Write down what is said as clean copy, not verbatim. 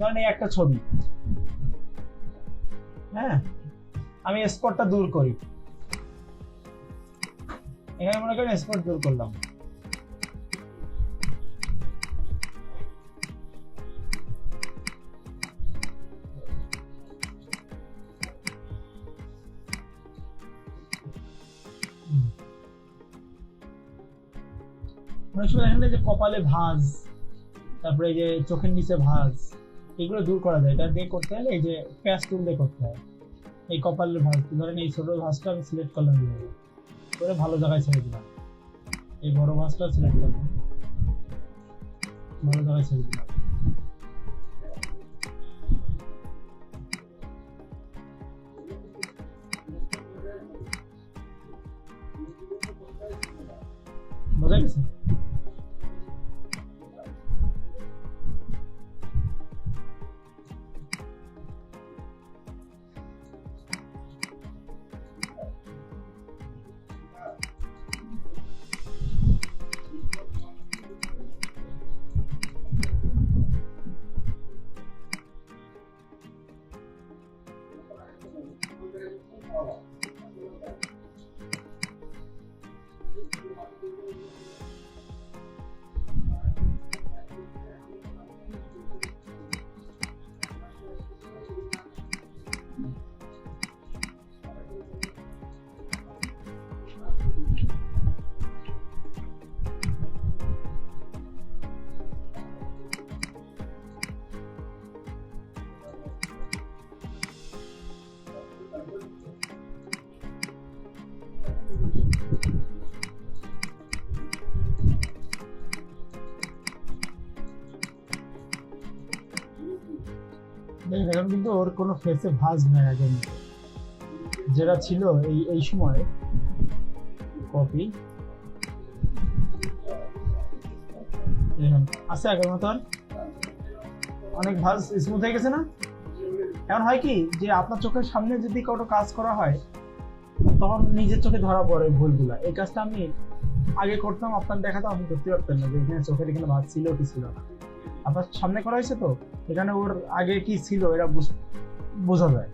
ধরেন এই একটা ছবি, হ্যাঁ, আমি স্পটটা দূর করি, এখানে মনে করেন স্পট দূর করলাম, অনেক সময় দেখেন যে কপালে ভাঁজ, তারপরে এই যে চোখের নিচে ভাঁজ, এগুলো দূর করা যায়। এটা দিয়ে করতে হলে এই যে প্যাচ টুল দিয়ে করতে হয়। এই কপালের ভাঁজ, ধরেন এই ছোট ভাঁজটা আমি সিলেক্ট করলাম, এইভাবে করে ভালো জায়গায় ছেড়ে দিলাম। এই বড় ভাঁজটা সিলেক্ট করলাম, ভালো জায়গায় ছেড়ে দিলাম। বোঝা গেছে? এখন কিন্তু ওর কোনো ফেসে ভাঁজ নাই, আগে যেটা ছিল এই এই সময় কপি আছে আগের মতন, অনেক ভাঁজ স্মুথ হয়ে গেছে না? এখন হয় কি যে আপনার চোখের সামনে যদি কোনো কাজ করা হয় তখন নিজের চোখে ধরা পড়ে ভুলগুলা। এই কাজটা আমি আগে করতাম, আপনার দেখাতাম, আপনি করতে পারতেন না যে এখানে চোখের এখানে ভাঁজ ছিল কি ছিল না। আপনার সামনে করা হয়েছে তো, এখানে ওর আগে কি ছিল এটা বোঝা যায়।